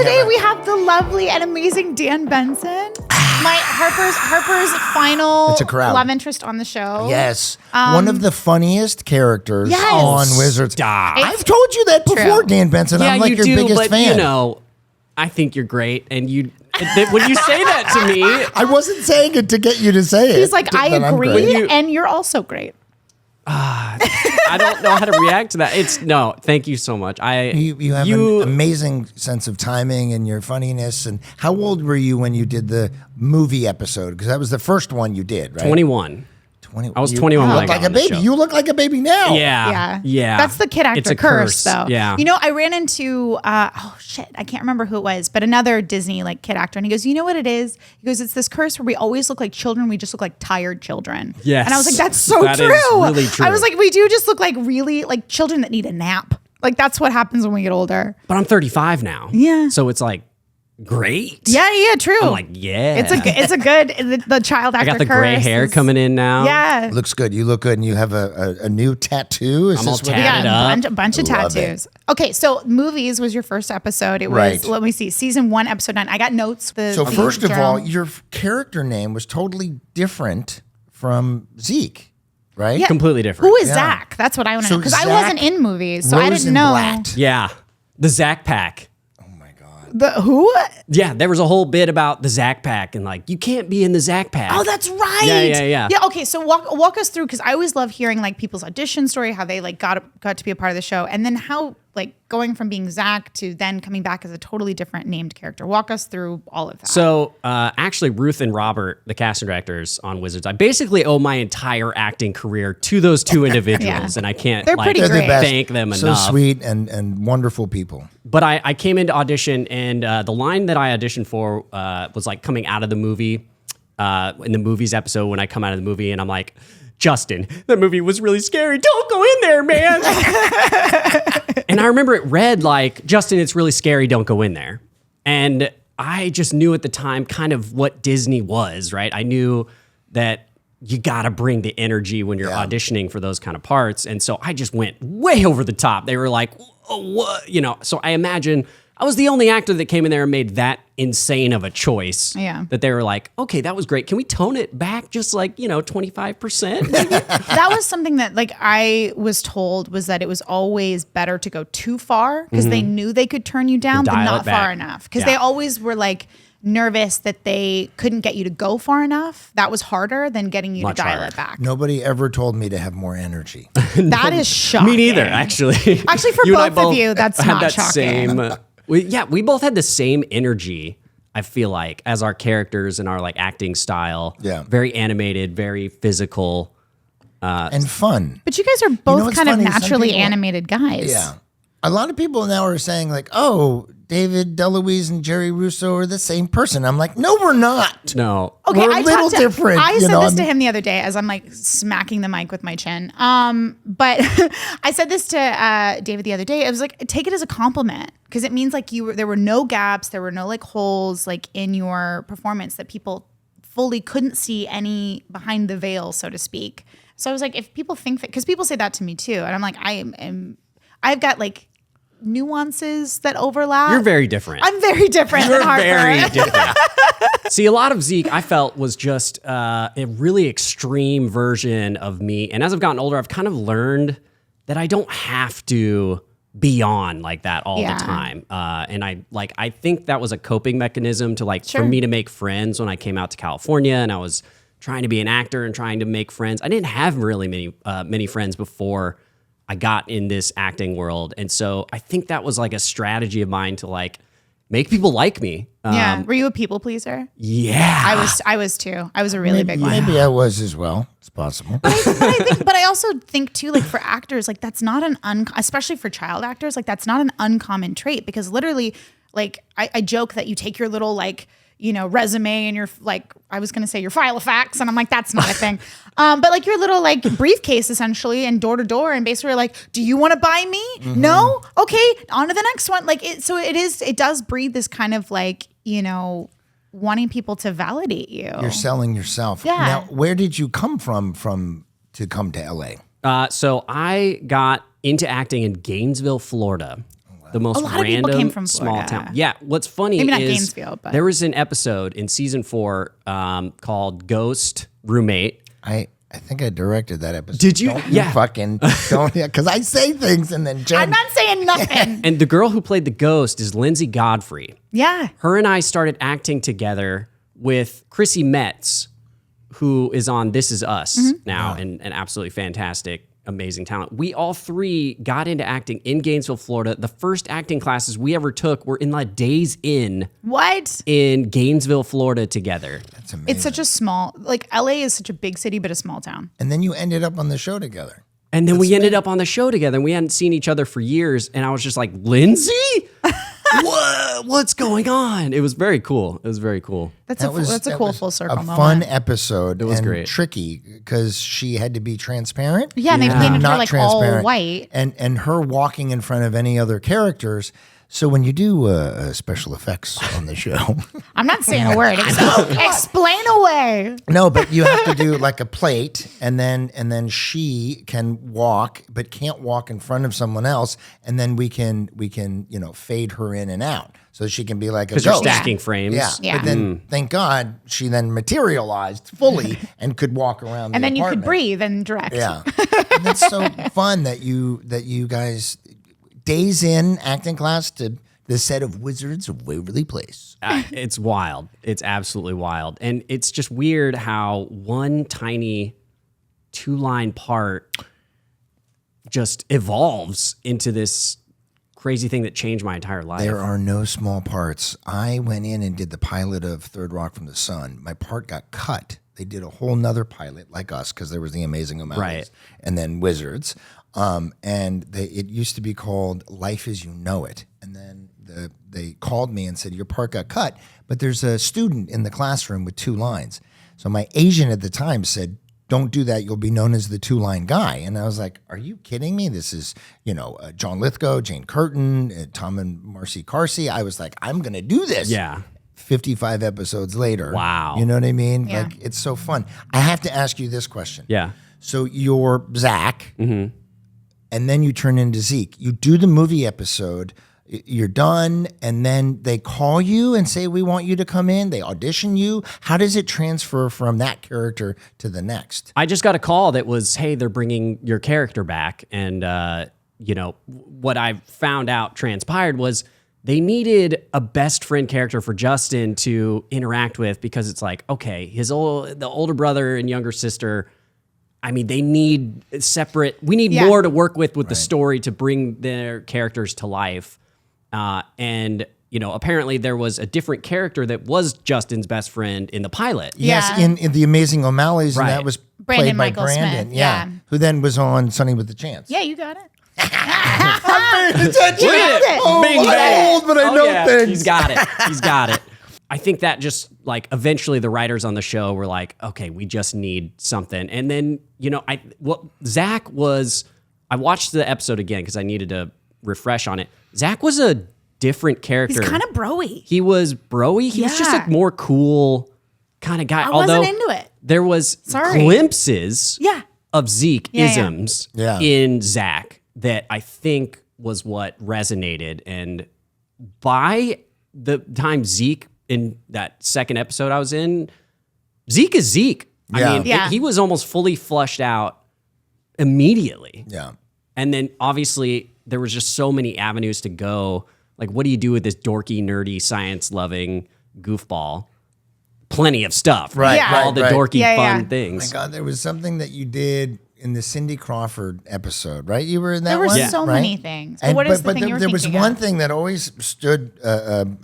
today we have the lovely and amazing Dan Benson, my Harper's final love interest on the show. Yes, one of the funniest characters on Wizards. I've told you that before, Dan Benson. I'm like your biggest fan. You know, I think you're great, and you. When you say that to me, I wasn't saying it to get you to say it. He's like, I agree, and you're also great. I don't know how to react to that. Thank you so much. You have an amazing sense of timing and your funniness. And how old were you when you did the movie episode? Because that was the first one you did, right? 21. I was 21 when I got like a baby. You look like a baby now. Yeah. That's the kid actor it's a curse, though. Yeah. You know, I ran into I can't remember who it was, but another Disney kid actor, and he goes, "You know what it is?" He goes, "It's this curse where we always look like children. We just look like tired children." Yes. And I was like, "That's so that true." Is really true. I was like, "We do just look like really like children that need a nap. Like that's what happens when we get older." But I'm 35 now. Yeah. So it's like. Great. Yeah, true. I'm like, yeah. It's a good the child actor. I got the gray hair coming in now. Yeah, looks good. You look good, and you have a new tattoo. I'm all tatted up. A bunch of tattoos. Okay, so movies was your first episode. It was let me see, season 1, episode 9. I got notes. So first of all, your character name was totally different from Zeke. Right? Yeah. Completely different. Who is Zach? That's what I want to know because I wasn't in movies, so I didn't know. Yeah, the Zach Pack. The who? Yeah, there was a whole bit about the Zach Pack and like you can't be in the Zach Pack. Oh, that's right. Yeah. Yeah. Okay, so walk us through because I always love hearing like people's audition story, how they like got to be a part of the show, and then how like going from being Zach to then coming back as a totally different named character. Walk us through all of that. So actually, Ruth and Robert, the casting directors on Wizards, I basically owe my entire acting career to those two individuals, and I can't thank them enough. So sweet and wonderful people. But I came into audition, and the line that I auditioned for was like coming out of the movie, in the movies episode when I come out of the movie, and I'm like, Justin, that movie was really scary. Don't go in there, man. And I remember it read like, Justin, it's really scary. Don't go in there. And I just knew at the time kind of what Disney was, right? I knew that you got to bring the energy when you're auditioning for those kind of parts. And so I just went way over the top. They were like, oh, what? You know, so I imagine I was the only actor that came in there and made that insane of a choice. Yeah. That they were like, okay, that was great. Can we tone it back just like, 25%? That was something that like I was told was that it was always better to go too far because they knew they could turn you down, but not far enough. Because they always were like nervous that they couldn't get you to go far enough. That was harder than getting you to dial it back. Nobody ever told me to have more energy. That is shocking. Me neither, actually. Actually, for both of you, that's not shocking. We both had the same energy, I feel like, as our characters and our like acting style. Yeah. Very animated, very physical. And fun. But you guys are both kind of naturally animated guys. Yeah. A lot of people now are saying like, oh, David DeLuise and Jerry Russo are the same person. I'm like, no, we're not. No. Okay, we're a little different. I said this to him the other day as I'm like smacking the mic with my chin. But I said this to David the other day. I was like, take it as a compliment because it means like there were no gaps, there were no like holes like in your performance that people fully couldn't see any behind the veil, so to speak. So I was like, if people think that, because people say that to me too, and I'm like, I've got like nuances that overlap. You're very different. I'm very different than Harper. Very different. See, a lot of Zeke I felt was just a really extreme version of me. And as I've gotten older, I've kind of learned that I don't have to be on like that all the time. And I think that was a coping mechanism to for me to make friends when I came out to California and I was trying to be an actor and trying to make friends. I didn't have really many friends before I got in this acting world. And so I think that was like a strategy of mine to like make people like me. Yeah. Were you a people pleaser? Yeah. I was too. I was a really big one. Maybe I was as well. It's possible. But I also think too, like for actors, like that's not especially for child actors, like that's not an uncommon trait because literally like I joke that you take your little like, resume and your like, I was going to say your file of facts. And I'm like, that's not a thing. But like your little like briefcase essentially and door to door and basically like, do you want to buy me? Mm-hmm. No? Okay. On to the next one. Like it does breed this kind of like, wanting people to validate you. You're selling yourself. Yeah. Now, where did you come from to come to LA? So I got into acting in Gainesville, Florida. The most lot of people random came from small Florida. town. Yeah, what's funny Maybe not is Gainesville, but- there was an episode in season 4 called Ghost Roommate. I think I directed that episode. Did you? Don't Yeah. fucking don't, because I say things and then Jen. I'm not saying nothing. And the girl who played the ghost is Lindsay Godfrey. Yeah. Her and I started acting together with Chrissy Metz, who is on This Is Us now, and absolutely fantastic, amazing talent. We all 3 got into acting in Gainesville, Florida. The first acting classes we ever took were in like Days Inn What? in Gainesville, Florida together. That's amazing. It's such a small, like LA is such a big city, but a small town. And then you ended up on the show together. And then we ended up on the show together, and we hadn't seen each other for years. And I was just like, Lindsay? What's going on? It was very cool. It was very cool. That's a That cool was full circle a moment. fun episode. It was and great. tricky because she had to be transparent. Yeah, and they painted her Not like all transparent. white. And her walking in front of any other characters. So when you do special effects on the show, I'm not saying a word. Explain away. no, but you have to do like a plate, and then she can walk, but can't walk in front of someone else, and then we can fade her in and out, so she can be like a Because you're ghost. stacking frames. Yeah. Yeah. But then, thank God, she then materialized fully and could walk around. And the then you could apartment. breathe and direct. Yeah, and that's so fun that you guys Days in acting class to the set of Wizards of Waverly Place. It's wild. It's absolutely wild. And it's just weird how one tiny 2-line part just evolves into this crazy thing that changed my entire life. There are no small parts. I went in and did the pilot of Third Rock from the Sun. My part got cut. They did a whole nother pilot like us because there was the Amazing O'Malley's Right. and then Wizards. And it used to be called Life as You Know It. And then they called me and said, your part got cut, but there's a student in the classroom with 2 lines. So my agent at the time said, don't do that. You'll be known as the 2-line guy. And I was like, are you kidding me? This is, John Lithgow, Jane Curtin, Tom and Marcy Carsey. I was like, I'm going to do this. Yeah. 55 episodes later. Wow. You know what I mean? Yeah. Like, it's so fun. I have to ask you this question. Yeah. So you're Zach, and then you turn into Zeke. You do the movie episode, you're done, and then they call you and say, we want you to come in. They audition you. How does it transfer from that character to the next? I just got a call that was, hey, they're bringing your character back. And, what I found out transpired was they needed a best friend character for Justin to interact with, because it's like, okay, the older brother and younger sister, I mean, they need separate, we need more to work with the story to bring their characters to life. And apparently there was a different character that was Justin's best friend in the pilot. Yes, Yeah. in the Amazing O'Malley's, Right. and that was Brandon played by Michael Brandon. Smith, yeah. Who then was on Sunny with the Chance. Yeah, you got it. Look at it. Oh, Bing I'm bang. old, but I Oh, know yeah. things. He's got it. He's got it. I think that just like eventually the writers on the show were like, okay, we just need something. And then, Zach was, I watched the episode again because I needed to refresh on it. Zach was a different character. He's kind of broy. He was broy. He was just Yeah. a more cool kind of guy. I Although wasn't into it. there was Sorry. glimpses Yeah. of Zeke Yeah, yeah. isms Yeah. in Zach that I think was what resonated. And by the time Zeke in that second episode I was in, Zeke is Zeke. Yeah. I mean, Yeah. he was almost fully flushed out immediately. Yeah. And then obviously there was just so many avenues to go. Like, what do you do with this dorky, nerdy, science-loving goofball? Plenty of stuff. Right, Yeah. All the right. dorky, Yeah, fun yeah. things. My God, there was something that you did in the Cindy Crawford episode, right? You were in that There were one? so right? many things. But what is the thing you were there was thinking one of? thing that always stood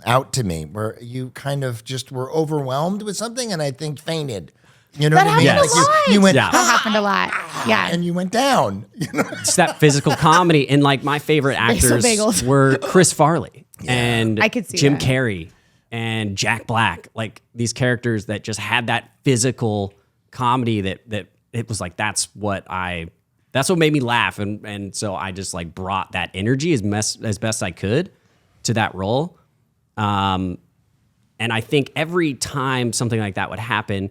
out to me where you kind of just were overwhelmed with something and I think fainted. You know That what I mean? happened Yes. a lot. You went, Yeah. That happened a lot. Yeah. and you went down. You know? It's that physical comedy. And like my favorite actors bagels. were Chris Farley and I could see Jim that. Carrey and Jack Black. Like these characters that just had that physical comedy that it was like, that's what made me laugh. And so I just like brought that energy as best I could to that role. And I think every time something like that would happen,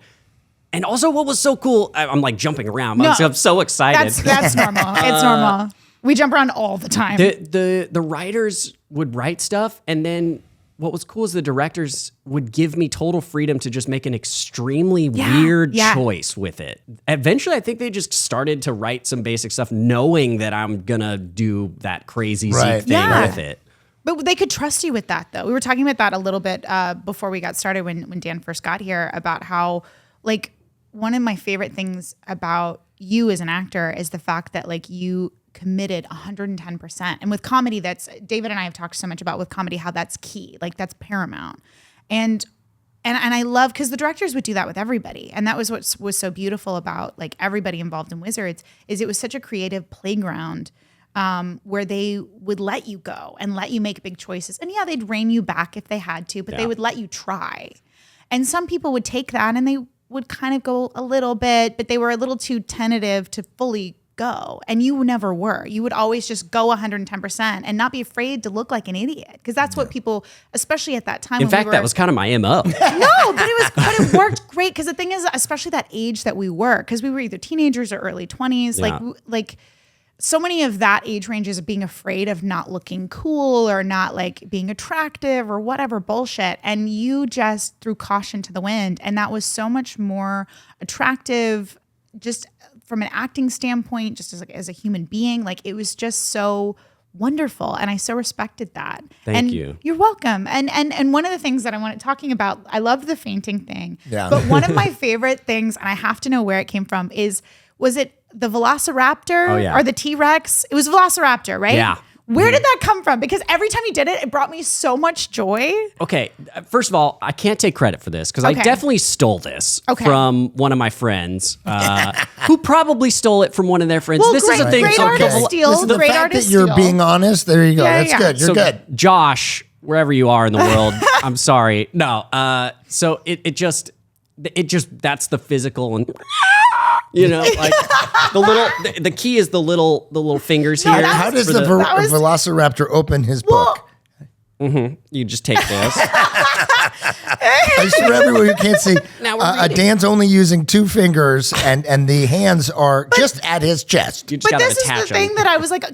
and also what was so cool, I'm like jumping around. No, I'm so excited. That's normal. It's normal. We jump around all the time. The writers would write stuff, and then what was cool is the directors would give me total freedom to just make an extremely weird choice with it. Eventually, I think they just started to write some basic stuff, knowing that I'm gonna do that crazy Zeke thing with it. But they could trust you with that, though. We were talking about that a little bit before we got started when Dan first got here, about how, like, one of my favorite things about you as an actor is the fact that, like, you committed 110%. And with comedy, David and I have talked so much about with comedy how that's key, like that's paramount. And I love, because the directors would do that with everybody, and that was what was so beautiful about like everybody involved in Wizards, is it was such a creative playground where they would let you go and let you make big choices. And yeah, they'd rein you back if they had to, but they would let you try. And some people would take that and they would kind of go a little bit, but they were a little too tentative to fully go. And you never were. You would always just go 110% and not be afraid to look like an idiot, because that's what people, especially at that time. In fact, that was kind of my MO. No, but it worked great, because the thing is, especially that age that we were, because we were either teenagers or early 20s, like so many of that age ranges of being afraid of not looking cool or not like being attractive or whatever bullshit. And you just threw caution to the wind. And that was so much more attractive, just from an acting standpoint, just as a human being. Like, it was just so wonderful. And I so respected that. Thank you. You're welcome. And one of the things that I wanted talking about, I loved the fainting thing. Yeah. But one of my favorite things, and I have to know where it came from, was it the velociraptor or the T-Rex? It was velociraptor, right? Yeah. Where did that come from? Because every time you did it, it brought me so much joy. Okay, first of all, I can't take credit for this, because I definitely stole this from one of my friends, who probably stole it from one of their friends. Well, this is a thing. Great artist steal. Listen, the Great fact artist that you're steal. being honest, there you go. That's good. You're good. Josh, wherever you are in the world, I'm sorry. No, so it just that's the physical and. You know, like the key is the little fingers here. How does the velociraptor open his book? You just take this. I just for everyone who can't see, Dan's only using 2 fingers, and the hands are just at his chest. You just but gotta this is attach the thing them. that I was like,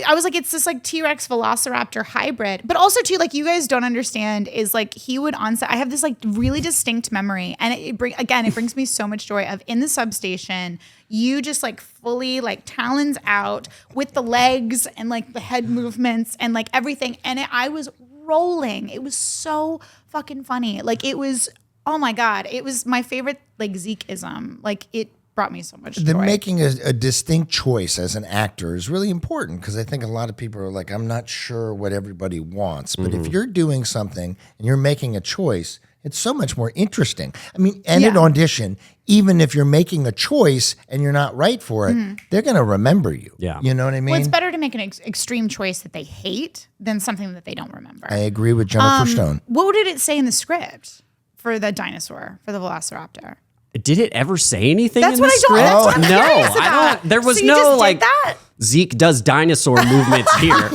I was like, it's this like T-Rex Velociraptor hybrid. But also too, like, you guys don't understand is like, he would on set. I have this like really distinct memory, and it brings me so much joy of in the substation. You just like fully like talons out with the legs and like the head movements and like everything. And I was rolling. It was so fucking funny. Like, it was, oh my God, it was my favorite like Zeke-ism. Like, it brought me so much joy. Making a distinct choice as an actor is really important, because I think a lot of people are like, I'm not sure what everybody wants. But if you're doing something and you're making a choice, it's so much more interesting. I mean, and at audition, even if you're making a choice and you're not right for it, they're going to remember you. Yeah. You know what I mean? Well, it's better to make an extreme choice that they hate than something that they don't remember. I agree with Jennifer Stone. What did it say in the script for the dinosaur, for the Velociraptor? Did it ever say anything? That's in what the I don't. script? That's what I'm No, curious I about. don't. There was So you no just did like that? Zeke does dinosaur movements here.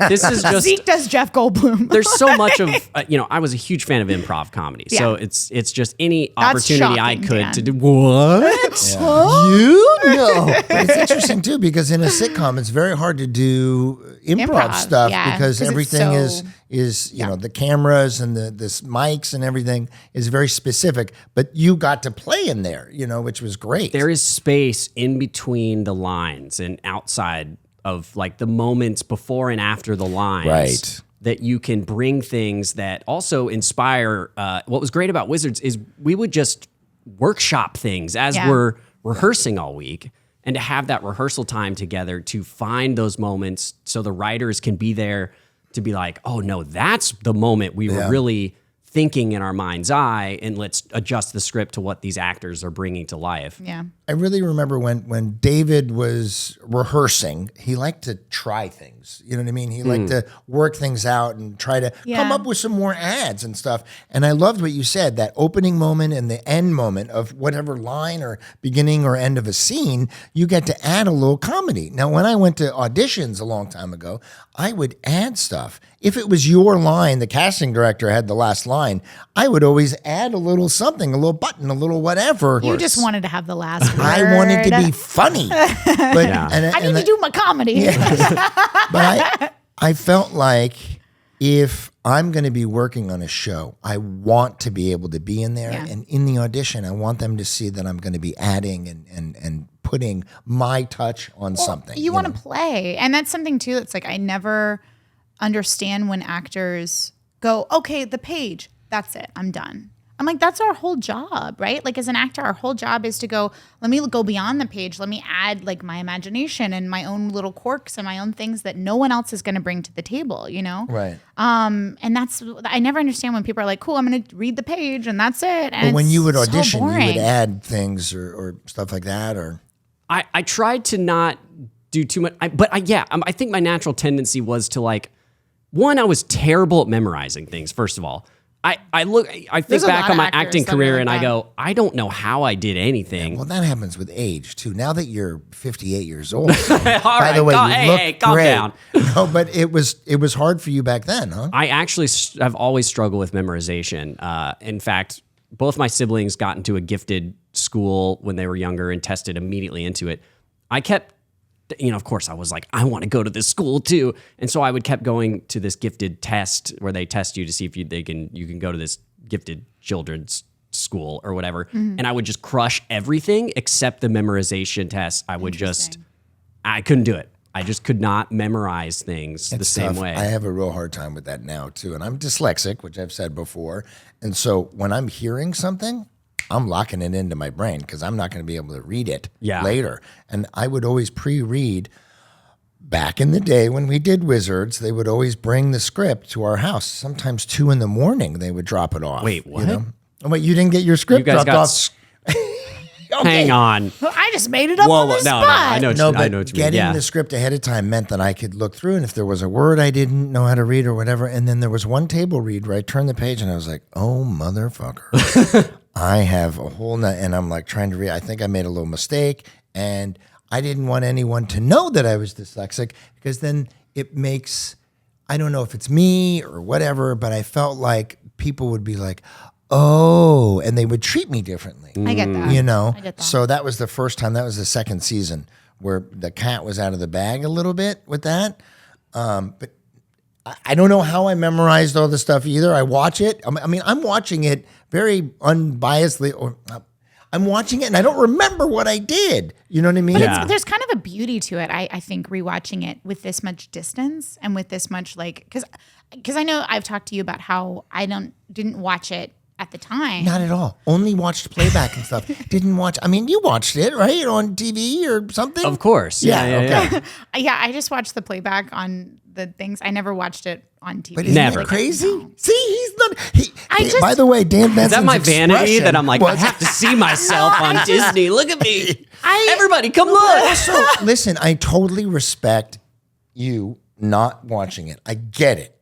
This is just Zeke does Jeff Goldblum. there's so much of I was a huge fan of improv comedy, so it's just any opportunity I shocking, could Dan. to do what You know. But it's interesting, too, because in a sitcom, it's very hard to do improv stuff, because 'cause it's everything so- is you know, the cameras and the mics and everything is very specific. But you got to play in there, which was great. there is space in between the lines and outside of like the moments before and after the lines. Right. That you can bring things that also inspire. What was great about Wizards is we would just workshop things as we're rehearsing all week, and to have that rehearsal time together to find those moments so the writers can be there to be like, oh no, that's the moment we were really thinking in our mind's eye, and let's adjust the script to what these actors are bringing to life. Yeah. I really remember when David was rehearsing, he liked to try things. You know what I mean? He liked to work things out and try to come up with some more ads and stuff. And I loved what you said, that opening moment and the end moment of whatever line or beginning or end of a scene, you get to add a little comedy. Now, when I went to auditions a long time ago, I would add stuff. If it was your line, the casting director had the last line, line, I would always add a little something, a little button, a little whatever. You just wanted to have the last word. I wanted to be funny. But I need to do my comedy. But I felt like if I'm going to be working on a show, I want to be able to be in there. And in the audition, I want them to see that I'm going to be adding and putting my touch on something. You want to play. And that's something too. It's like, I never understand when actors go, okay, the page, that's it, I'm done. I'm like, that's our whole job, right? Like as an actor, our whole job is to go, let me go beyond the page. Let me add like my imagination and my own little quirks and my own things that no one else is going to bring to the table, you know? Right. And that's, I never understand when people are like, cool, I'm going to read the page and that's it. And but when you would so audition, you boring. would add things or stuff like that, or I tried to not do too much, I think my natural tendency was to like, one, I was terrible at memorizing things, first of all. I think back on my acting career and I go, I don't know how I did anything. well, that happens with age too. Now that you're 58 years old, All by right, the way, you look calm great. down. No, but it was hard for you back then, huh? I actually have always struggled with memorization. In fact, both my siblings got into a gifted school when they were younger and tested immediately into it. I kept, of course I was like, I want to go to this school too. And so I kept going to this gifted test where they test you to see if you can go to this gifted children's school or whatever. And I would just crush everything except the memorization test. I couldn't do it. I just could not memorize things the same way. I have a real hard time with that now too. And I'm dyslexic, which I've said before. And so when I'm hearing something, I'm locking it into my brain because I'm not going to be able to read it later. And I would always pre-read. Back in the day when we did Wizards, they would always bring the script to our house. Sometimes 2 a.m. they would drop it off. Wait, what? Oh, wait, you didn't get your script You guys dropped got off? Hang on. I just made it up on the spot. I know what you mean. Getting Yeah. the script ahead of time meant that I could look through, and if there was a word I didn't know how to read or whatever, and then there was one table read where I turned the page and I was like, oh, motherfucker. I have a whole and I'm like trying to read. I think I made a little mistake, and I didn't want anyone to know that I was dyslexic because then it makes, I don't know if it's me or whatever, but I felt like people would be like, oh, and they would treat me differently. I get that. I get that. So that was the first time. That was the second season where the cat was out of the bag a little bit with that. But I don't know how I memorized all the stuff either. I watch it. I mean, I'm watching it very unbiasedly, or I'm watching it and I don't remember what I did. You know what I mean? But there's kind of a beauty to it, I think, rewatching it with this much distance and with this much because I know I've talked to you about how I didn't watch it at the time. Not at all. Only watched playback and stuff. Didn't watch. I mean, you watched it, right? On TV or something? Of course. Yeah. Yeah, I just watched the playback on the things. I never watched it on TV. But isn't Never. it crazy? No. See, he's not. By the way, Dan Benson's Is that my vanity expression that I'm like, I was- have to see myself on Disney? Look at me. Everybody, come look. Also, listen, I totally respect you not watching it. I get it.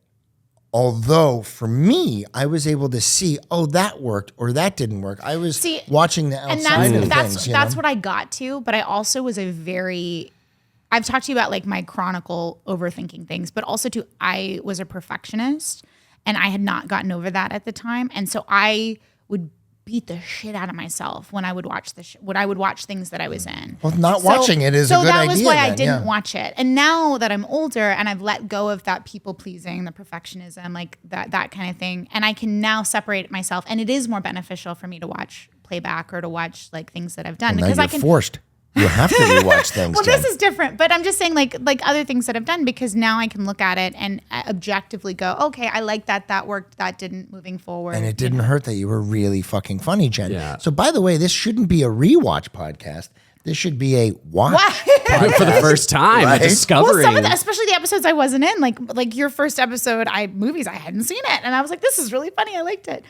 Although for me, I was able to see, oh, that worked or that didn't work. I was watching the outside of things. That's what I got to. But I also was I've talked to you about like my chronicle overthinking things, but also too, I was a perfectionist and I had not gotten over that at the time. And so I would beat the shit out of myself when I would watch when I would watch things that I was in. Well, not watching it is a good idea. So that was why I then, didn't watch it. And now that I'm older and I've let go of that people pleasing, the perfectionism, like that kind of thing, and I can now separate myself, and it is more beneficial for me to watch playback or to watch like things that I've done Well, because now I you're can. forced. You have to rewatch things. Well, Jen. this is different, but I'm just saying like other things that I've done because now I can look at it and objectively go, okay, I like that. That worked. That didn't. Moving forward, And it didn't hurt that you were really fucking funny, Jen. Yeah. So, by the way, this shouldn't be a rewatch podcast. This should be a watch podcast. For the first time, Right? discovering. Well, some of especially the episodes I wasn't in, like your first episode, movies I hadn't seen it, and I was like, this is really funny. I liked it.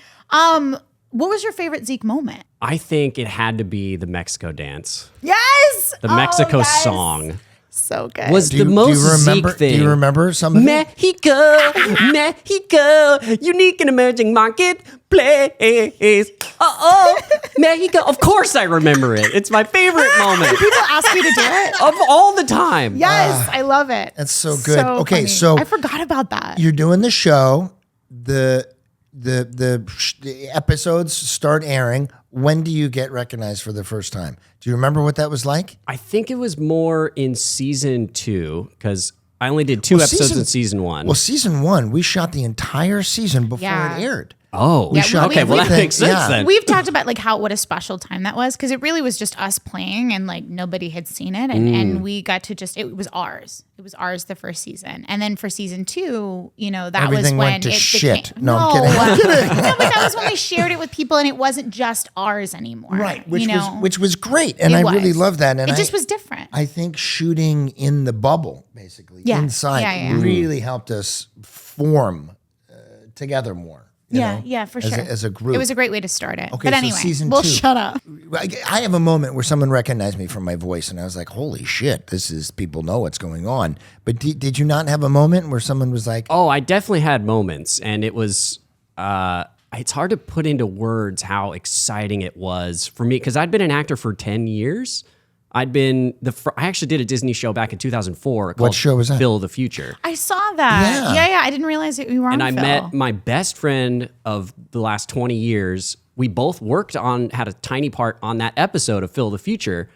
What was your favorite Zeke moment? I think it had to be the Mexico dance. Yes, The Mexico yes. song So good. was the most Zeke thing. Do you remember some of it? Mexico, unique and emerging marketplace. Mexico. Of course I remember it. It's my favorite moment People ask you to do it. of all the time. Yes, I love it. That's so good. Okay, funny. so I forgot about that. you're doing the show. the episodes start airing, when do you get recognized for the first time? Do you remember what that was like? I think it was more in season 2 because I only did 2 episodes in season 1. Well, season 1, we shot the entire season before it aired. Oh, Yeah, shot okay. Well, that everything. makes sense Yeah. then. We've talked about like what a special time that was because it really was just us playing and like nobody had seen it and we got to it was ours. It was ours the first season. And then for season 2, that Everything was when went to it shit. became, No, I'm kidding. No, but that was when we shared it with people and it wasn't just ours anymore. Right, which was great. And It I really was. love that. And It just was different. I think shooting in the bubble, basically, inside, Yeah. really helped us form together more. you know, Yeah, for sure. As a group. It was a great way to start it. Okay, but so anyway, season we'll 2. shut up. I have a moment where someone recognized me from my voice, and I was like, "Holy shit! People know what's going on." But did you not have a moment where someone was like, Oh, I definitely had moments, and it was. It's hard to put into words how exciting it was for me because I'd been an actor for 10 years. I actually did a Disney show back in 2004 called show was that? Phil the Future. I saw that. Yeah. Yeah. I didn't realize that we were on And I Phil. met my best friend of the last 20 years. We both had a tiny part on that episode of Phil the Future,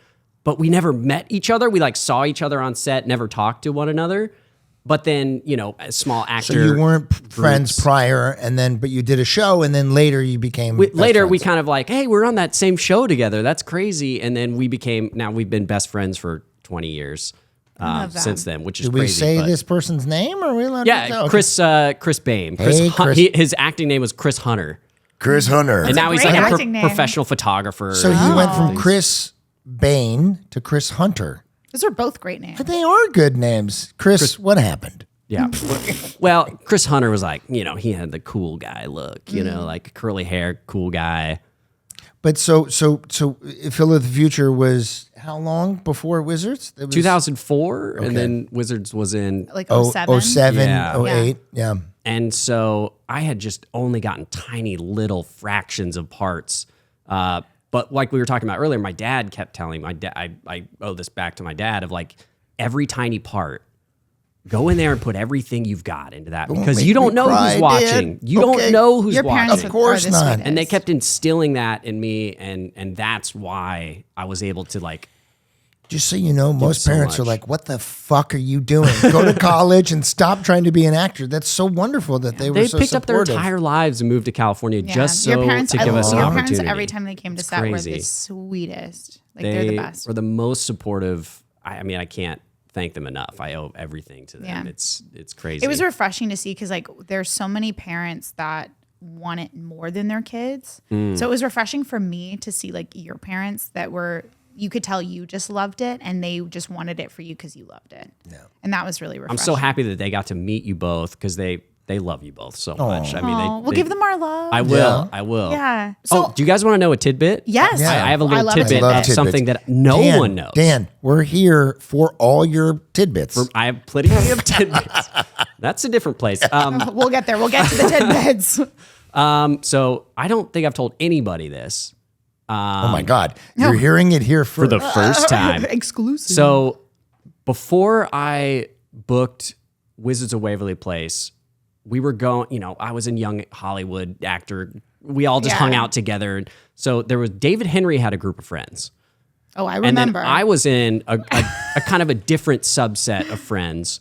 but we never met each other. We like saw each other on set, never talked to one another. But then, a small actor. so you weren't groups. friends prior, but you did a show, and then later you became best We friends. kind of like, hey, we're on that same show together. That's crazy. And then we've been best friends for 20 years love that. since then, which is Did crazy. we say but- this person's name, or are we allowed to Yeah, tell? Chris Bain. Hey, Chris. His acting name was Chris Hunter. Chris Hunter. And now he's great like a acting name. professional photographer. So he went from Chris Bain to Chris Hunter. Those are both great names. They are good names. Chris, what happened? Yeah. Well, Chris Hunter was like, he had the cool guy look, like curly hair, cool guy. But so Phil of the Future was how long before Wizards? It was 2004, and then Wizards was in. Like 07, 07. Yeah. 08. Yeah. And so I had just only gotten tiny little fractions of parts. But like we were talking about earlier, my dad kept telling my dad, I owe this back to my dad, of like every tiny part, go in there and put everything you've got into that because make you don't me know cry, who's watching. Dad. You Okay. don't know who's Your watching. parents Of course are the not. sweetest. And they kept instilling that in me, and that's why I was able to like. Just so you know, most so parents are much. like, what the fuck are you doing? Go to college and stop trying to be an actor. That's so wonderful that they were They so picked up their supportive. entire lives and moved to California just your so parents, to give us an your opportunity. parents, every time they came to set, were crazy. the sweetest. Like they're the best. were the most supportive. I mean, I can't thank them enough. I owe everything to them. Yeah. It's crazy. It was refreshing to see because like there's so many parents that want it more than their kids. Mm. So it was refreshing for me to see like your parents that were, you could tell you just loved it and they just wanted it for you because you loved it. Yeah. And that was really refreshing. I'm so happy that they got to meet you both because they love you both so much. I mean, We'll give them our love. I will. Yeah. I will. Yeah. So Oh, do you guys want to know a tidbit? yes. Yeah. I have a little love tidbit. love That's tidbits. something that no Dan, one knows. Dan, we're here for all your tidbits. I have plenty of tidbits. That's a different place. We'll get there. We'll get to the tidbits. So I don't think I've told anybody this oh my God. You're hearing it here for the first time. Exclusive. So before I booked Wizards of Waverly Place, we were going, I was in young Hollywood actor. We all just Yeah. hung out together. So there was David Henry had a group of friends. Oh, I And remember. then I was in a kind of a different subset of friends.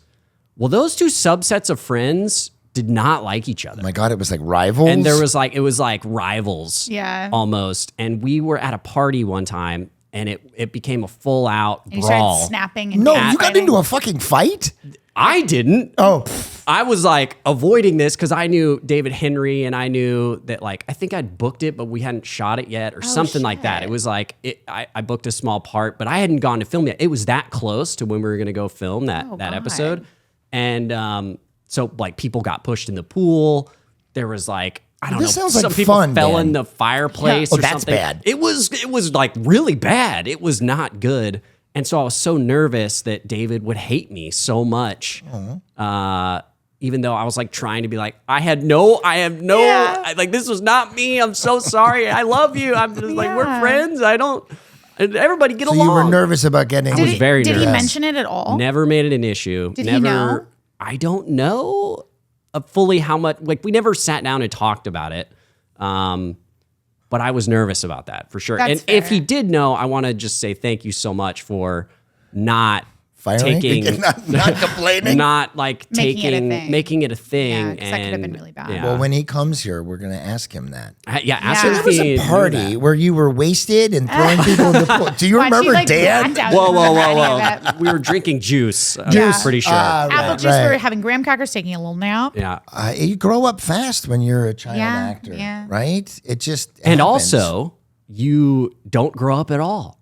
Well, those two subsets of friends did not like each other. Oh my God, it was like rivals. And it was like rivals. Yeah. Almost. And we were at a party one time and it became a full out and you brawl. started snapping and No, you got fighting. into a fucking fight? I didn't. Oh, I was like avoiding this because I knew David Henry and I knew that like I think I'd booked it, but we hadn't shot it yet or something like that. shit. It was like I booked a small part, but I hadn't gone to film yet. It was that close to when we were going to go film that God. episode, and so like people got pushed in the pool. There was like I don't This know. sounds like some people fun, fell Dan. in the fireplace Yeah. or Oh, that's something. bad. It was like really bad. It was not good. And so I was so nervous that David would hate me so much. Even though I was like trying to be like, I have no, Yeah. like this was not me. I'm so sorry. I love you. I'm just like, we're Yeah. friends. Everybody get so along. you were nervous about getting was very Did he nervous. mention it at all? Never made it an issue. Did he Never. know? I don't know. fully how much, like we never sat down and talked about it. But I was nervous about that for sure. That's and if fair. he did know, I want to just say thank you so much for not Firing? taking, not complaining. not like making it a thing. Yeah, 'cause that could have been really bad. Yeah. Well, when he comes here, we're going to ask him that. Ask Yeah. him So if there was he a knew party that. where you were wasted and throwing people in the pool. Do you Watch, remember he, like, Dan? blacked out. Whoa, He whoa, didn't remember whoa, any of whoa. it. We were drinking juice. Juice. I'm pretty sure. Apple juice right. for having graham crackers, taking a little nap. Yeah. You grow up fast when you're a child Yeah, actor, yeah. right? It just And happens. also, you don't grow up at all.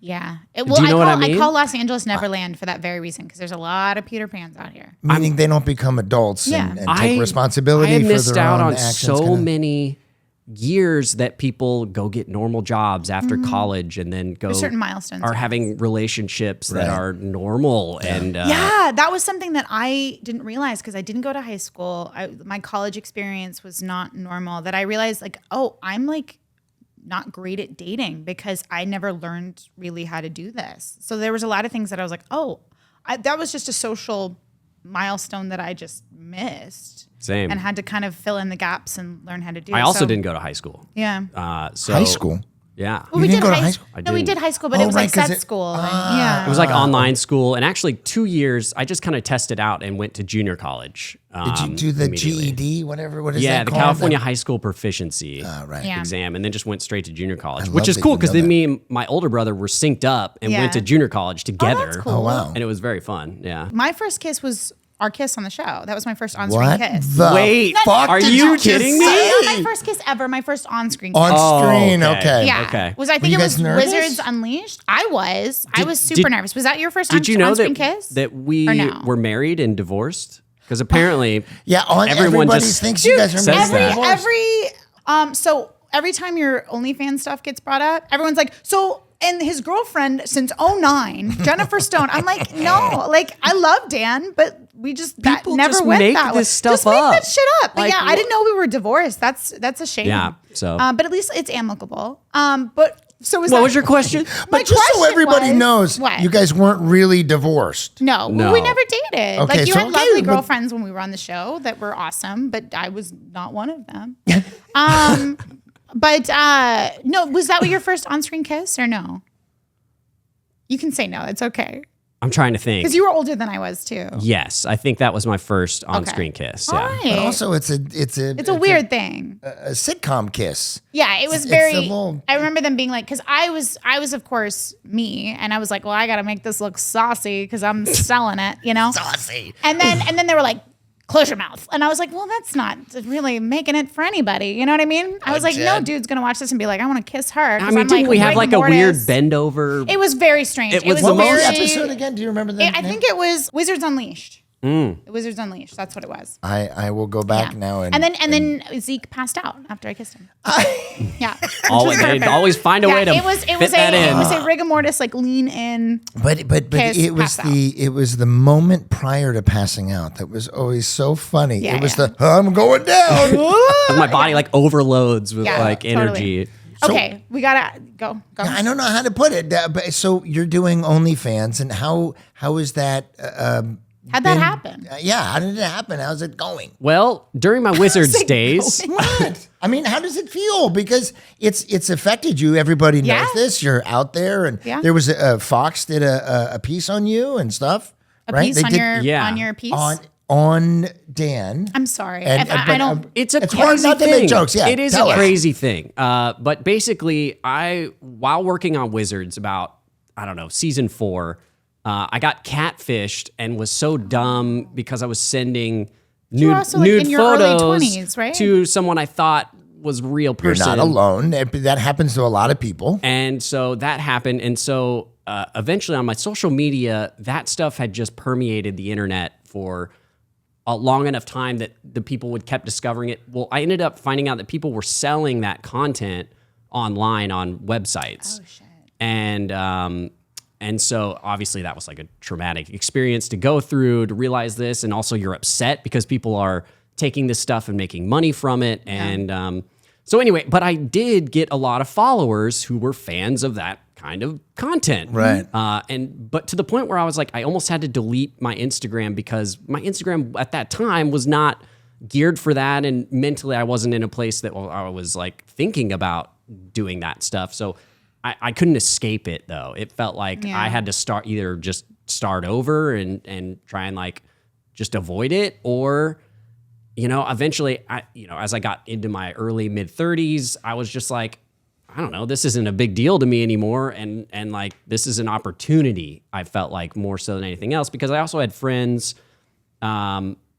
Yeah. you know what I mean? I call Los Angeles Neverland for that very reason, because there's a lot of Peter Pans out here. Meaning they don't become adults Yeah. and take responsibility I for missed their out own on actions. so many years that people go get normal jobs after college and then go There's certain milestones. are having relationships that Right. are normal and Yeah, that was something that I didn't realize because I didn't go to high school. My college experience was not normal. That I realized, like, oh, I'm like not great at dating because I never learned really how to do this. So there was a lot of things that I was like, oh, that was just a social milestone that I just missed. Same. And had to kind of fill in the gaps and learn how to do. I also So, didn't go to high school. Yeah. So High school? Yeah. Well, You didn't go to high school? No, we didn't. did high school, but Oh, it was right, like 'cause set it- school. Yeah. It was like online school, and actually 2 years. I just kind of tested out and went to junior college. Did you do the immediately. GED, whatever? What is Yeah, that the called? California High School Proficiency Right. Yeah. exam, and then just went straight to junior college, love which is that cool you because know then that. me and my older brother were synced up and Yeah. went to junior college together. cool. Oh, wow. And it was very fun. Yeah. My first kiss was our kiss on the show. That was my first on-screen What kiss. the Wait, fuck are did you just kidding me? say? Not my first kiss ever. My first on-screen kiss. On screen, okay. okay. Yeah. Okay. Was I you think it guys was nervous? Wizards Unleashed? I was super did- nervous. Was that your first Did you know on-screen that kiss? that we Or no? were married and divorced? Because apparently, Yeah, Everyone everybody just thinks you guys are says married. that. So every time your OnlyFans stuff gets brought up, everyone's like, so, and his girlfriend since 2009, Jennifer Stone. I'm like, no, like I love Dan, but we just that People never just went make that this way. stuff just make up. that shit up. But Like, yeah, I didn't know we were divorced. That's a shame. Yeah, so- but at least it's amicable. But so was what that, was your question? My But just so question everybody was- knows, What? you guys weren't really divorced. No, No. we never dated. Okay, Like you so had okay, lovely but- girlfriends when we were on the show that were awesome, but I was not one of them. But no, was that your first on-screen kiss or no? You can say no. It's okay I'm trying to think. because you were older than I was too. Yes, I think that was my first on-screen kiss. All Yeah. right. But also, it's a weird thing. a sitcom kiss. Yeah, it was It's very. a little- I remember them being like, because I was of course me, and I was like, well, I got to make this look saucy because I'm selling it, you know. Saucy. And then they were like, close your mouth, and I was like, well, that's not really making it for anybody, you know what I mean? I was like, no Jen. dude's gonna watch this and be like, I want to kiss her. 'cause I mean, I'm didn't we have Rick like a weird Mortis. bend over? It was very strange. It was the What was very, the episode again? Do you remember that? I think it was Wizards Unleashed. Wizards Unleashed. That's what it was. I will go back Yeah. now and then Zeke passed out after I kissed him. Yeah. Always, they'd always find a way to it was fit a that in. it was a rigor mortis like lean in. But Kiss, it was pass it was the moment prior to passing out that was always so funny. Yeah, it was yeah. the I'm going down. My body like overloads with Yeah, like totally. energy. Okay, we gotta go. I don't know how to put it. But so you're doing OnlyFans, and how is that? How'd that happen? Yeah, how did it happen? How's it going? Well, during my Wizards it days, What? I mean, how does it feel? Because it's affected you. Everybody knows Yeah. this. You're out there, and Yeah. there was Fox did a piece on you and stuff. A right? piece They on did- your Yeah. on your piece. on Dan. I'm sorry. And- If I but, don't. it's a It's crazy hard not to thing. make jokes, yeah, it is tell a us. crazy thing. But basically, while working on Wizards, about I don't know season 4, I got catfished and was so dumb because I was sending were also, like, nude in your early photos 20s, right? to someone I thought was a real You're person. not alone. That happens to a lot of people. And so that happened. And so eventually on my social media, that stuff had just permeated the internet for a long enough time that the people would kept discovering it. Well, I ended up finding out that people were selling that content online on websites. Oh shit. And so obviously that was like a traumatic experience to go through, to realize this. And also you're upset because people are taking this stuff and making money from it. And so anyway, but I did get a lot of followers who were fans of that kind of content. Right. But to the point where I was like, I almost had to delete my Instagram because my Instagram at that time was not geared for that. And mentally I wasn't in a place that I was like thinking about doing that stuff. So I couldn't escape it though. It felt like I had to start over and try and like just avoid it, or, eventually as I got into my early mid 30s, I was just like, I don't know, this isn't a big deal to me anymore. And like, this is an opportunity, I felt like, more so than anything else, because I also had friends,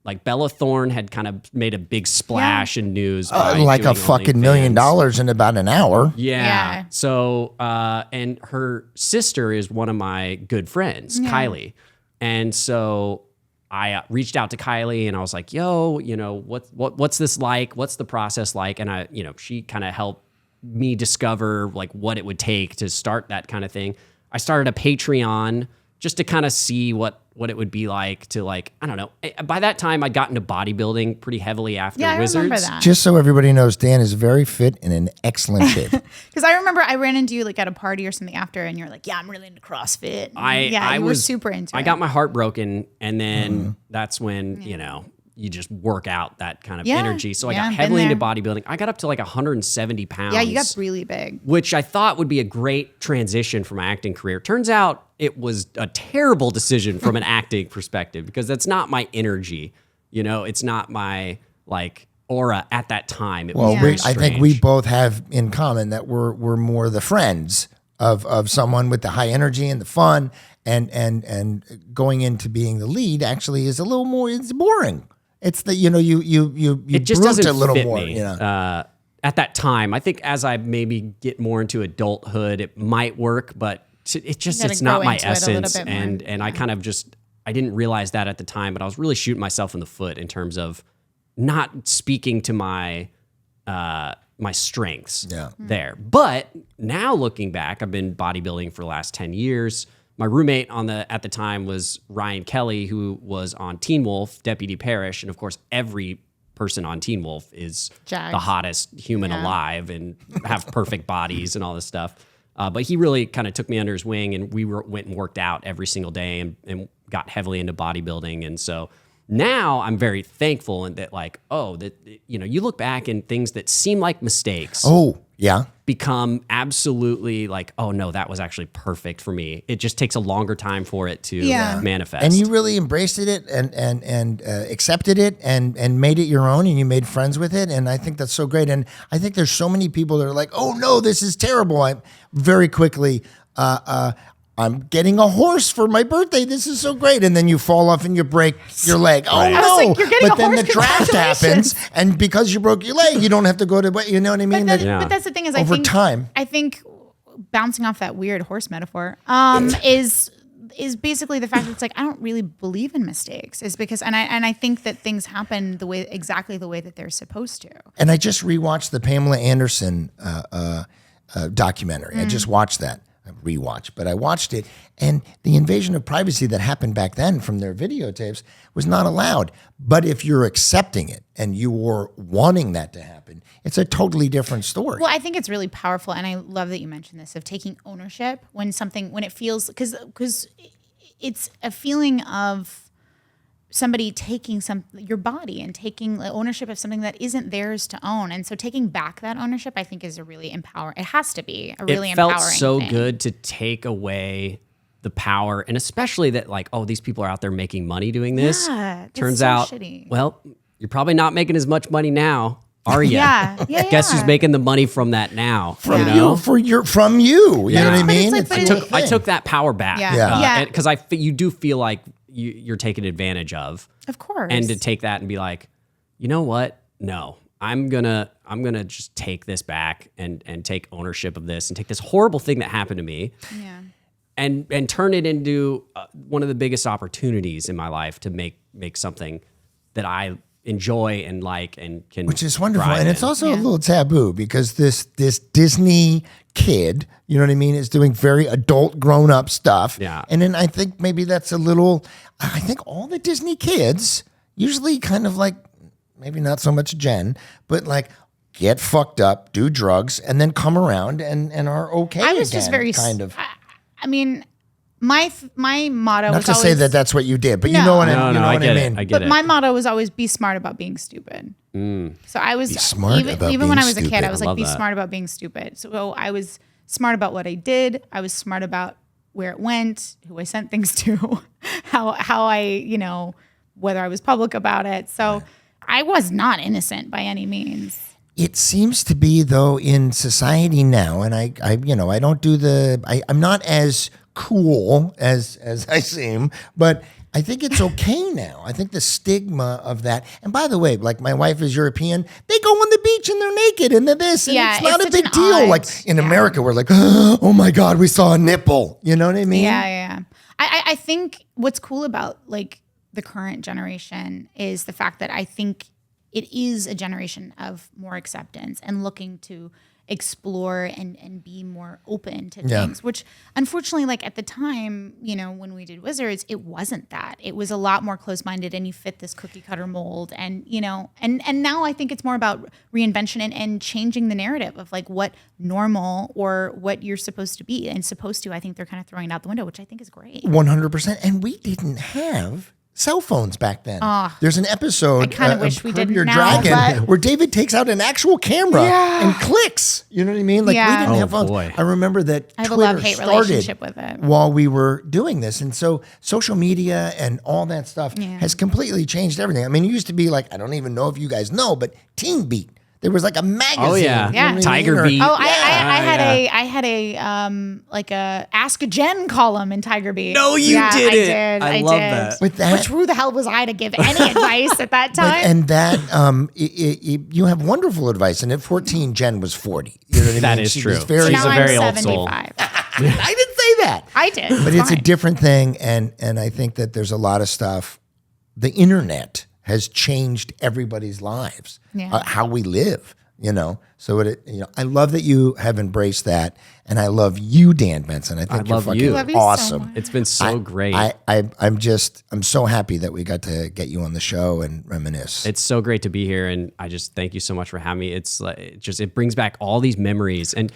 like Bella Thorne had kind of made a big splash in news. Like a fucking $1 million in about an hour. Yeah. So, and her sister is one of my good friends, Kylie. And so I reached out to Kylie and I was like, yo, what's this like? What's the process like? And she kind of helped me discover like what it would take to start that kind of thing. I started a Patreon just to kind of see what it would be like to, like, I don't know. By that time, I'd gotten into bodybuilding pretty heavily after Wizards. I remember that. Just so everybody knows, Dan is very fit and in excellent shape. Because I remember I ran into you like at a party or something after, and you're like, "Yeah, I'm really into CrossFit." I was super into it. I got my heart broken, and then that's when you just work out that kind of energy. So I got heavily into bodybuilding. I got up to like 170 pounds. Yeah, you got really big. Which I thought would be a great transition for my acting career. Turns out it was a terrible decision from an acting perspective, because that's not my energy. It's not my like aura at that time. It was very strange. I think we both have in common that we're more the friends of someone with the high energy and the fun, and going into being the lead actually is a little more, it's boring. It's the, you it just brute doesn't a little fit more. Me. At that time, I think as I maybe get more into adulthood, it might work, but it's not my essence. And I kind of I didn't realize that at the time, but I was really shooting myself in the foot in terms of not speaking to my strengths there. But now looking back, I've been bodybuilding for the last 10 years. My roommate at the time was Ryan Kelly, who was on Teen Wolf, Deputy Parrish. And of course, every person on Teen Wolf is the hottest human alive and have perfect bodies and all this stuff. But he really kind of took me under his wing, and we went and worked out every single day and got heavily into bodybuilding. And so now I'm very thankful, and that like, you look back and things that seem like mistakes. Oh, yeah. Become absolutely like, oh no, that was actually perfect for me. It just takes a longer time for it to manifest. And you really embraced it and accepted it and made it your own, and you made friends with it. And I think that's so great. And I think there's so many people that are like, oh no, this is terrible. I very quickly, I'm getting a horse for my birthday. This is so great. And then you fall off and you break your leg. Oh, no. I was like, you're getting but a then horse, the draft happens, and because you broke your leg, you don't have to go to, you know what I mean? But that's the thing is, I think bouncing off that weird horse metaphor is basically the fact that it's like, I don't really believe in mistakes, is because, and I think that things happen exactly the way that they're supposed to. And I just rewatched the Pamela Anderson documentary. I just watched that. But I watched it, and the invasion of privacy that happened back then from their videotapes was not allowed. But if you're accepting it and you're wanting that to happen, it's a totally different story. Well, I think it's really powerful, and I love that you mentioned this, of taking ownership when it feels, because it's a feeling of somebody taking your body and taking ownership of something that isn't theirs to own. And so taking back that ownership, I think, is a really empowering. It has to be a really empowering thing. It felt so good to take away the power, and especially that like, oh, these people are out there making money doing this. Yeah, turns so out, shitty. Well, you're probably not making as much money now, are you? Yeah. Guess who's making the money from that now? From you know what I mean? I took that power back. Yeah. Because you do feel like you're taken advantage of. Of course. And to take that and be like, you know what? No, I'm gonna just take this back and take ownership of this, and take this horrible thing that happened to me. Yeah. And turn it into one of the biggest opportunities in my life to make something that I enjoy and like and can, which is wonderful. And it's also a little taboo, because this Disney kid, you know what I mean, is doing very adult, grown up stuff. Yeah. And then I think maybe that's I think all the Disney kids usually kind of like, maybe not so much Jen, but like get fucked up, do drugs, and then come around and are okay I was again, just very kind of. I mean, my motto Not was to always, say that that's what you did, but you No. know what No, I, you no, know I what get I it. mean. I get but it. my motto was always be smart about being stupid. So I was smart about even when being I was a kid, stupid. I was I like, love be that. smart about being stupid. So I was smart about what I did. I was smart about where it went, who I sent things to, how I, whether I was public about it. So I was not innocent by any means. It seems to be though in society now, and I don't do I'm not as cool as I seem, but I think it's okay now. I think the stigma of that, and by the way, like my wife is European, they go on the beach and they're naked and they're this, and Yeah, it's not it's a such big an deal. odd- Like in yeah. America, we're like, oh my God, we saw a nipple. You know what I mean? Yeah. I think what's cool about like the current generation is the fact that I think it is a generation of more acceptance and looking to explore and be more open to things, which unfortunately, like at the time, when we did Wizards, it wasn't that. It was a lot more close-minded and you fit this cookie cutter mold. And, and now I think it's more about reinvention and changing the narrative of like what normal or what you're supposed to be. And supposed to, I think they're kind of throwing it out the window, which I think is great. 100%. And we didn't have cell phones back then. There's an episode I kinda of wish we Curb did Your now, Dragon but- where David takes out an actual camera and clicks. You know what I mean? Like we Yeah. didn't Oh, have phones. boy. I remember that I have a Twitter love-hate started relationship with it. while we were doing this. And so social media and all that stuff has completely changed everything. I mean, it used to be like, I don't even know if you guys know, but Teen Beat. There was like a magazine. Oh, yeah. you know what I mean? Tiger Or- Beat. Oh, Yeah. I had a like a Ask a Jen column in Tiger Beat. No, you I didn't. did. I I love did. that. With that- Which who the hell was I to give any advice at that time? And that, you have wonderful advice. And at 14, Jen was 40. You know what I mean? That is She true. was very, She's now a I'm very old soul. 75. I didn't say that. I did. But it's a fine. different thing, and I think that there's a lot of stuff. The internet has changed everybody's lives, Yeah. how we live. So I love that you have embraced that, and I love you, Dan Benson. I think you're love fucking you. Love you so awesome. much. It's been so great. I'm so happy that we got to get you on the show and reminisce. It's so great to be here, and I just thank you so much for having me. It's like it brings back all these memories, and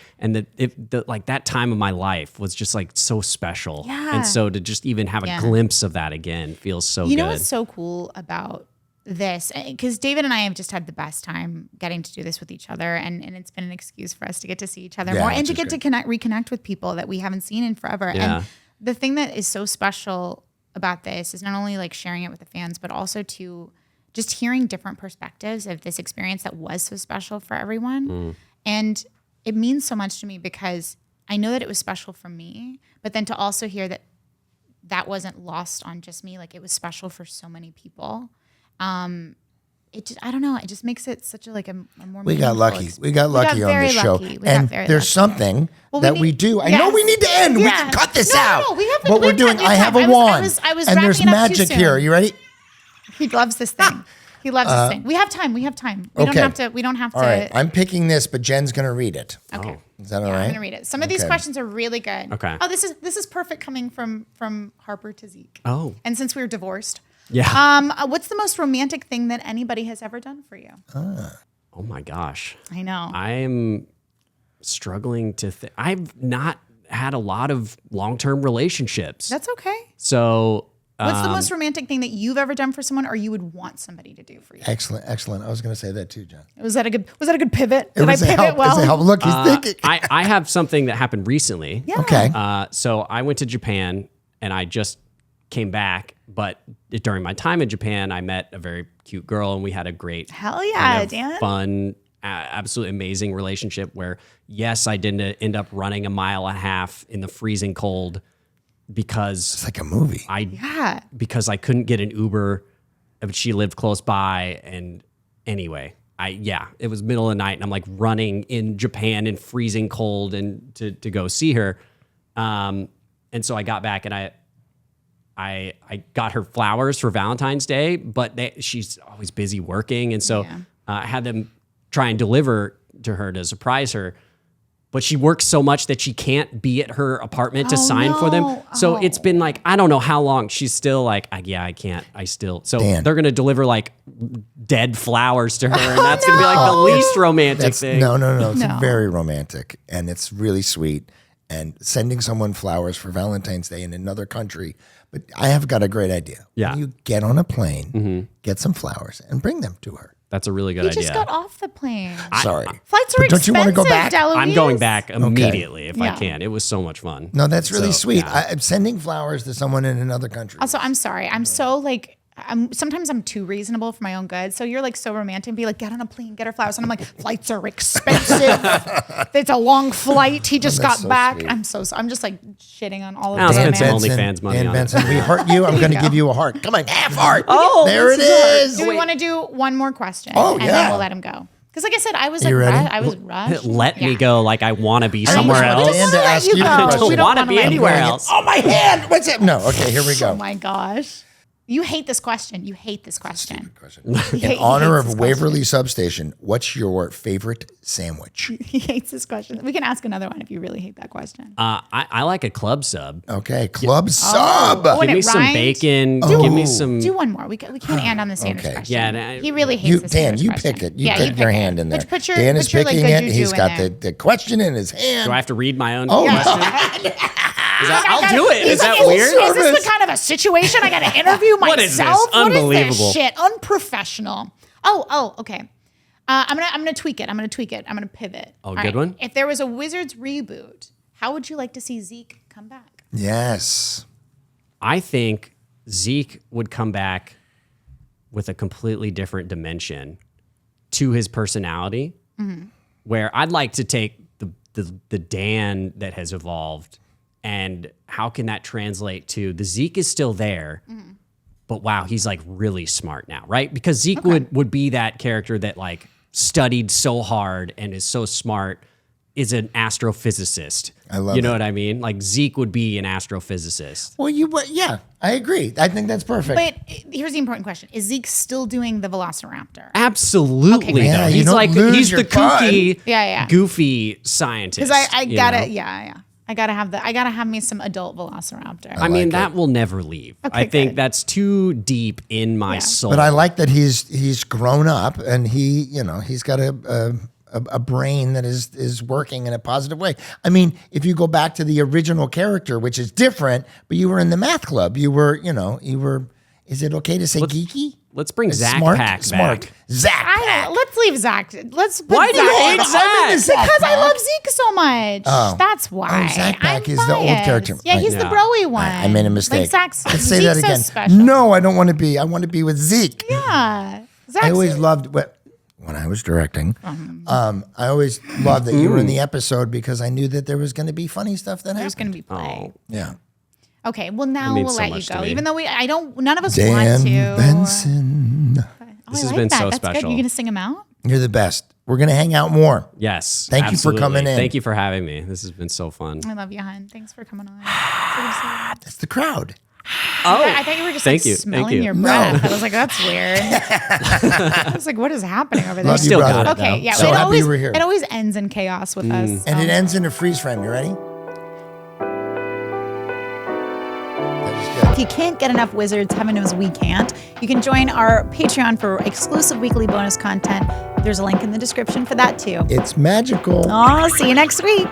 like that time of my life was just like so special. Yeah. And so to just even have a Yeah. glimpse of that again feels so You good. know what's so cool about this? Because David and I have just had the best time getting to do this with each other, and it's been an excuse for us to get to see each other Yeah, more which and to is get to reconnect with people that we haven't seen in forever. Yeah. And the thing that is so special about this is not only like sharing it with the fans, but also to just hearing different perspectives of this experience that was so special for everyone. And it means so much to me because I know that it was special for me, but then to also hear that that wasn't lost on just me, like it was special for so many people. It just, I don't know, it just makes it such a like a more We got meaningful lucky. experience. We got lucky on very this show. lucky. We got And very there's lucky. something Well, that we we need- do. I know yes. we need to end. We Yeah. can cut this No, out. no, we have- what we we're have doing, time, we I have have a time. I wand. was and there's wrapping it up too magic soon. here. Are you ready? He loves this thing. He loves this thing. We have time. We have time. We Okay. don't have to. All right. I'm picking this, but Jen's going to read it. Okay. Is that all Yeah, right? I'm gonna read it. Some of these Okay. questions are really good. Okay. Oh, this is perfect coming from Harper to Zeke. Oh. And since we were divorced, Yeah. what's the most romantic thing that anybody has ever done for you? Oh my gosh. I know. I'm struggling to think. I've not had a lot of long-term relationships. That's okay. So What's the most romantic thing that you've ever done for someone, or you would want somebody to do for you? Excellent. Excellent. I was going to say that too, John. Was that a good pivot? It Did I was a pivot help. It was well? a help. Look, he's thinking. I have something that happened recently. Yeah. Okay. So I went to Japan and I just came back, but during my time in Japan, I met a very cute girl and we had a great, Hell yeah, kind of Dan. fun, absolutely amazing relationship where, yes, I didn't end up running a mile and a half in the freezing cold because It's like a movie. Yeah. because I couldn't get an Uber. She lived close by, and anyway, it was middle of the night, and I'm like running in Japan in freezing cold, and to go see her, and so I got back, and I got her flowers for Valentine's Day, but she's always busy working, and so Yeah. I had them try and deliver to her to surprise her. but she works so much that she can't be at her apartment to Oh, sign for them. no. So Oh. it's been like, I don't know how long. She's still like, yeah, I can't. So Dan. they're going to deliver like dead flowers to her. And that's going to be like the least romantic thing. No. It's No. very romantic and it's really sweet. And sending someone flowers for Valentine's Day in another country. But I have got a great idea. Yeah. When you get on a plane, get some flowers and bring them to her. That's a really good He idea. just got off the plane. Sorry. Flights are But don't you wanna go back? Deloise. I'm going back immediately if I Yeah. can. It was so much fun. No, that's really So, sweet. yeah. I'm sending flowers to someone in another country. Also, I'm sorry. I'm so like, sometimes I'm too reasonable for my own good. So you're like so romantic and be like, get on a plane, get her flowers. And I'm like, flights are expensive. It's a long flight. He just got that's so back. sweet. I'm just like shitting on all of I'll this. spend some romance. OnlyFans money Dan on it. Benson, we heart you. I'm going to go. give you a heart. Come on, half heart. Oh, there it this is. Do we want to do one more question? Oh, and yeah. then we'll let him go. Because like I said, I was like, You ready? I was rushed. Let me Yeah. go like I want to be I somewhere just else. want Dan to let ask you you go. the I question. don't We don't want to wanna be let him anywhere go. else. Oh, my hand. What's it? No. Okay, here we go. Oh my gosh. You hate this question. You hate this question. In honor of Waverly Substation, what's your favorite sandwich? He hates this question. We can ask another one if you really hate that question. I like a club sub. Okay, club sub. Oh, Give and me it some rhymed? bacon. Give me some. Do one more. We can't end on the Sanders Okay. question. Yeah, and I- he really hates You, the Dan, Sanders you question. pick it. You Yeah, put your hand in there. Put your, Dan is put your, like, picking good it. juju He's in got there. the question in his hand. Do I have to read my own Oh, question? I'll do it. He's Is that like, weird? Is this the kind of a situation I got to interview myself? What is this? What is Unbelievable. this shit? Unprofessional. Oh, okay. I'm gonna tweak it. I'm gonna pivot. Oh, All good right. one? If there was a Wizards reboot, how would you like to see Zeke come back? Yes. I think Zeke would come back with a completely different dimension to his personality, where I'd like to take the Dan that has evolved and how can that translate to the Zeke is still there, but wow, he's like really smart now, right? Because Zeke would be that character that like studied so hard and is so smart, is an astrophysicist. I love You know it. what I mean? Like Zeke would be an astrophysicist. Well, yeah, I agree. I think that's perfect. But here's the important question: is Zeke still doing the Velociraptor? Absolutely. great. Yeah, though. you He's don't like lose he's your the kooky, Yeah. goofy scientist. Because I you gotta, know? yeah. I gotta have me some adult Velociraptor. I mean, like that it. will never leave. Okay, I think good. that's too deep in my soul. But I like that he's grown up and he's got a brain that is working in a positive way. I mean, if you go back to the original character, which is different, but you were in the math club, you were. Is it okay to say geeky? Let's bring Zach Smart, Pack smart. back. Zach Pack. Let's leave Zach. Let's put Why do you hate Zach. Zach? I'm into Zach Because I Pack. love Zeke so much. That's why. Oh, Zach Pack I'm is the old biased. character. Yeah, he's the Yeah. broy one. I made a mistake. Like Zach's, Let's say Zeke's that again. So special. No, I don't want to be. I want to be with Zeke. Yeah. Zach's I always loved when I was directing. I always loved that you were in the episode because I knew that there was going to be funny stuff that there's happened. going to be play. Yeah. Okay, well now means we'll so let you much to go, me. even though none of us Dan want to. Benson, Oh, This I has like been that. so That's special. Good. You gonna sing them out? you're the best. We're going to hang out more. Yes. Thank you for absolutely. coming in. Thank you for having me. This has been so fun. I love you, hon. Thanks for coming on. I That's the crowd. thought you were just thank like you. smelling Thank you. your breath. I was like, that's weird. I was like, what is happening over there? Love you, Still brother. got it, Okay, though. yeah. So it happy always you were here. it always ends in chaos with us. And it ends in a freeze frame. You ready? If you can't get enough Wizards, heaven knows we can't, you can join our Patreon for exclusive weekly bonus content. There's a link in the description for that too. It's magical. I'll see you next week.